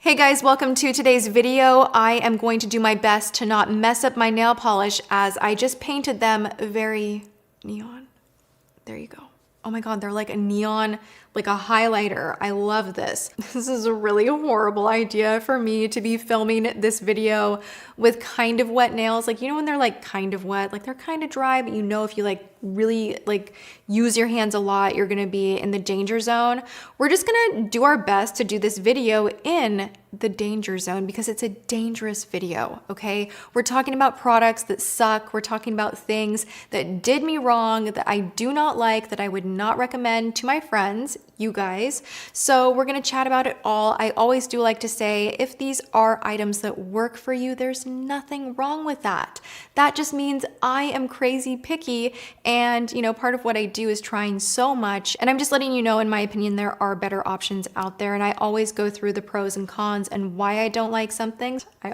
Hey guys, welcome to today's video. I am going to do my best to not mess up my nail polish as I just painted them very neon. There you go. Oh my God, they're like a neon, like a highlighter. I love this. This is a really horrible idea for me to be filming this video with kind of wet nails. Like, you know when they're like kind of wet, like they're kind of dry, but you know if you like really like use your hands a lot, you're gonna be in the danger zone. We're just gonna do our best to do this video in the danger zone because it's a dangerous video, okay? We're talking about products that suck. We're talking about things that did me wrong, that I do not like, that I would not recommend to my friends, you guys. So we're gonna chat about it all. I always do like to say, if these are items that work for you, there's nothing wrong with that. That just means I am crazy picky, and you know, part of what I do is trying so much, and I'm just letting you know, in my opinion, there are better options out there, and I always go through the pros and cons and why I don't like some things. I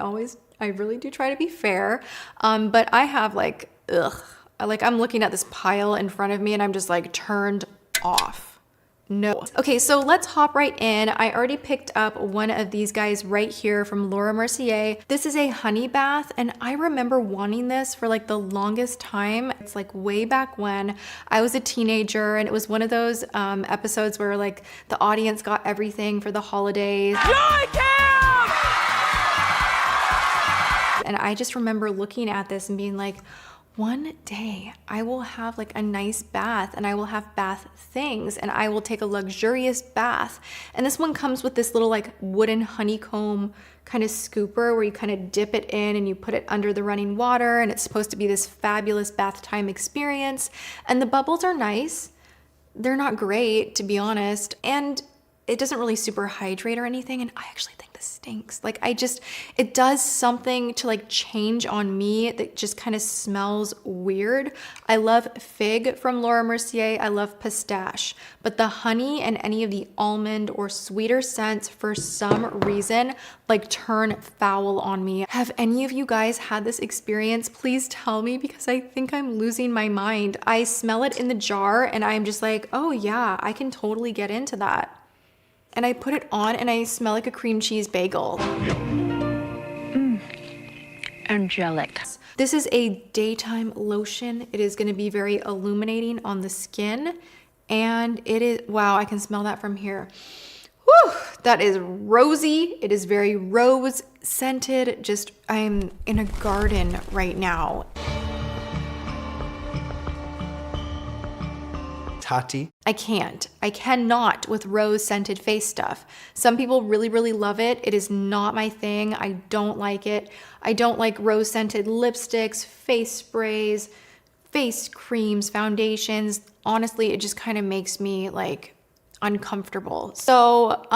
really do try to be fair, but I have like, I'm looking at this pile in front of me and I'm just like turned off. No. Okay, so let's hop right in. I already picked up one of these guys right here from Laura Mercier. This is a honey bath, and I remember wanting this for like the longest time. It's like way back when I was a teenager, and it was one of those episodes where like the audience got everything for the holidays. And I just remember looking at this and being like, one day I will have like a nice bath, and I will have bath things, and I will take a luxurious bath. And this one comes with this little like wooden honeycomb kind of scooper where you kind of dip it in and you put it under the running water, and it's supposed to be this fabulous bath time experience. And the bubbles are nice. They're not great, to be honest. And it doesn't really super hydrate or anything. And I actually think this stinks. Like it does something to like change on me that just kind of smells weird. I love fig from Laura Mercier. I love pistache, but the honey and any of the almond or sweeter scents for some reason like turn foul on me. Have any of you guys had this experience? Please tell me, because I think I'm losing my mind. I smell it in the jar and I'm just like, oh yeah, I can totally get into that. And I put it on and I smell like a cream cheese bagel. Angelic. This is a daytime lotion. It is gonna be very illuminating on the skin. And it is, wow, I can smell that from here. Whew, that is rosy. It is very rose scented. Just, I'm in a garden right now. Tati. I cannot with rose scented face stuff. Some people really, really love it. It is not my thing. I don't like it. I don't like rose scented lipsticks, face sprays, face creams, foundations. Honestly, it just kind of makes me like uncomfortable. So,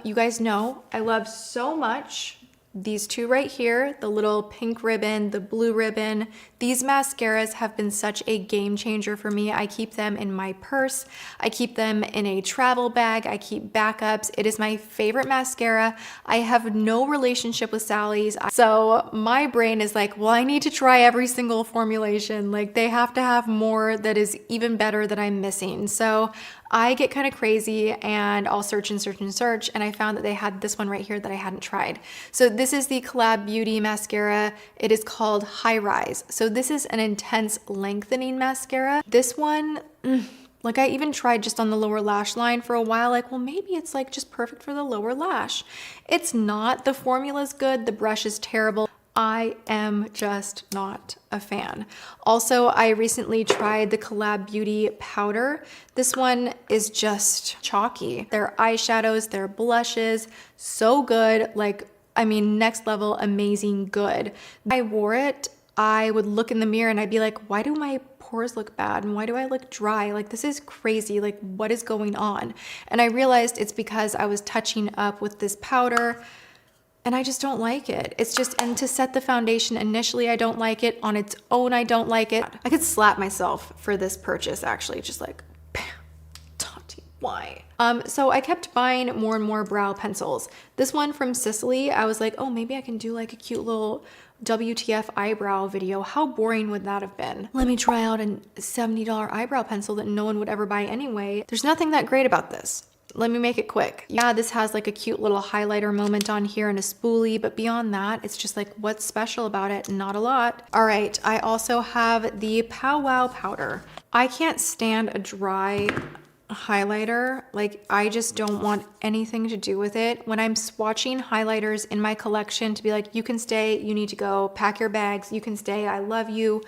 you guys know I love so much these two right here, the little pink ribbon, the blue ribbon. These mascaras have been such a game changer for me. I keep them in my purse. I keep them in a travel bag. I keep backups. It is my favorite mascara. I have no relationship with Sally's. So my brain is like, well, I need to try every single formulation. Like they have to have more that is even better that I'm missing. So I get kind of crazy and I'll search and search and search, and I found that they had this one right here that I hadn't tried. So this is the Collab Beauty mascara. It is called High Rise. So this is an intense lengthening mascara. This one, like I even tried just on the lower lash line for a while, like, well, maybe it's like just perfect for the lower lash. It's not. The formula's good. The brush is terrible. I am just not a fan. Also, I recently tried the Collab Beauty powder. This one is just chalky. Their eyeshadows, their blushes, so good. Like, I mean, next level, amazing good. I wore it, I would look in the mirror and I'd be like, why do my pores look bad? And why do I look dry? Like, this is crazy. Like, what is going on? And I realized it's because I was touching up with this powder, and I just don't like it. It's just, and to set the foundation initially, I don't like it. On its own, I don't like it. I could slap myself for this purchase, actually, just like, bam, Tati, why? So I kept buying more and more brow pencils. This one from Sicily, I was like, oh, maybe I can do like a cute little WTF eyebrow video. How boring would that have been? Let me try out a $70 eyebrow pencil that no one would ever buy anyway. There's nothing that great about this. let me make it quick. Yeah, this has like a cute little highlighter moment on here and a spoolie, but beyond that, it's just like, what's special about it? Not a lot. All right, I also have the Pow Wow powder. I can't stand a dry highlighter. Like, I just don't want anything to do with it. When I'm swatching highlighters in my collection to be like, you can stay, you need to go, pack your bags, you can stay, I love you.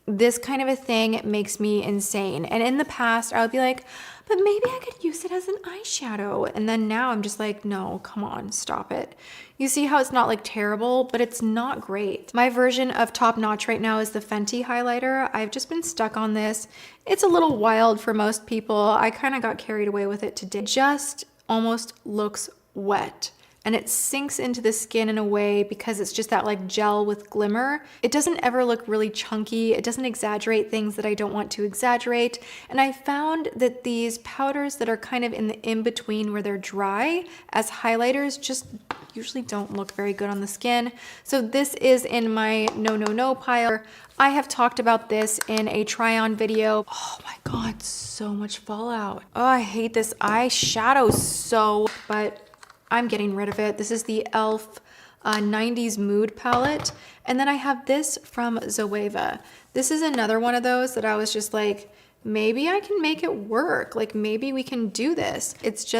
This kind of a thing makes me insane. And in the past, I would be like, but maybe I could use it as an eyeshadow. And then now I'm just like, no, come on, stop it. You see how it's not like terrible, but it's not great. My version of top notch right now is the Fenty highlighter. I've just been stuck on this. It's a little wild for most people. I kind of got carried away with it today. It just almost looks wet. And it sinks into the skin in a way because it's just that like gel with glimmer. It doesn't ever look really chunky. It doesn't exaggerate things that I don't want to exaggerate. And I found that these powders that are kind of in the in-between where they're dry as highlighters just usually don't look very good on the skin. So this is in my no pile. I have talked about this in a try-on video. Oh my God, so much fallout. Oh, I hate this eyeshadow so, but I'm getting rid of it. This is the e.l.f. 90s Mood palette. And then I have this from Zoeva. This is another one of those that I was just like, maybe I can make it work. Like maybe we can do this. It's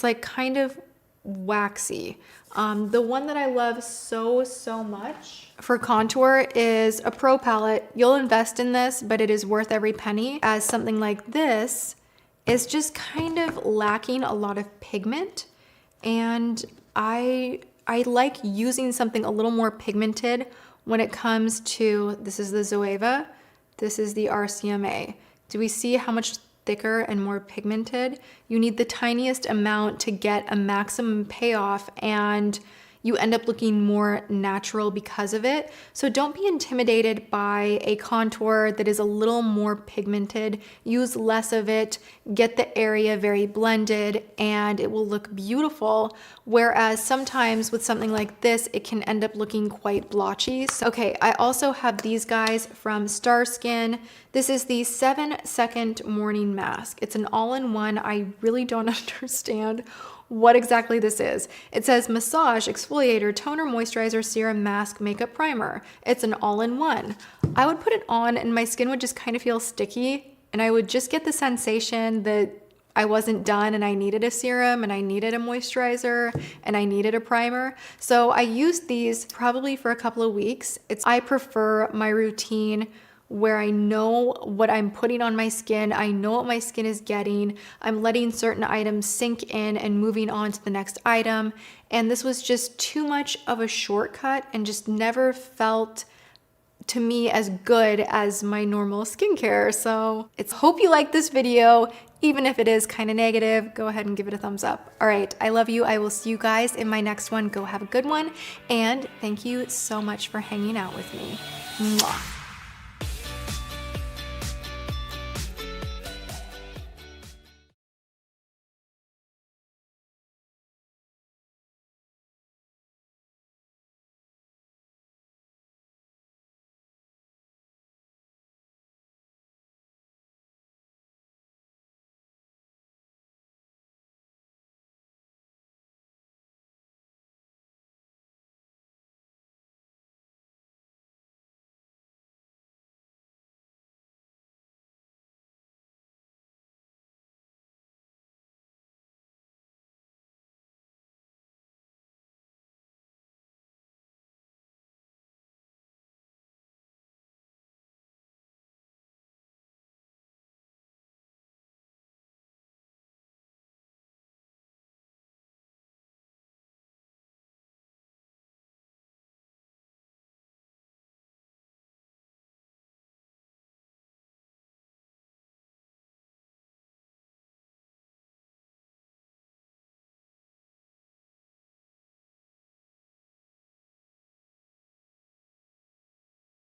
like kind of waxy. The one that I love so much for contour is a Pro palette. You'll invest in this, but it is worth every penny, as something like this is just kind of lacking a lot of pigment. And I like using something a little more pigmented when it comes to, this is the Zoeva, this is the RCMA. Do we see how much thicker and more pigmented? You need the tiniest amount to get a maximum payoff, and you end up looking more natural because of it. So don't be intimidated by a contour that is a little more pigmented. Use less of it, get the area very blended, and it will look beautiful. Whereas sometimes with something like this, it can end up looking quite blotchy. So, okay, I also have these guys from Starskin. This is the 7-second morning mask. It's an all-in-one. I really don't understand what exactly this is. It says massage, exfoliator, toner, moisturizer, serum, mask, makeup, primer. It's an all-in-one. I would put it on and my skin would just kind of feel sticky, and I would just get the sensation that I wasn't done and I needed a serum and I needed a moisturizer and I needed a primer. So I used these probably for a couple of weeks. I prefer my routine where I know what I'm putting on my skin, I know what my skin is getting, I'm letting certain items sink in and moving on to the next item. And this was just too much of a shortcut and just never felt to me as good as my normal skincare. So hope you like this video. Even if it is kind of negative, go ahead and give it a thumbs up. All right, I love you. I will see you guys in my next one. Go have a good one. And thank you so much for hanging out with me. Mwah.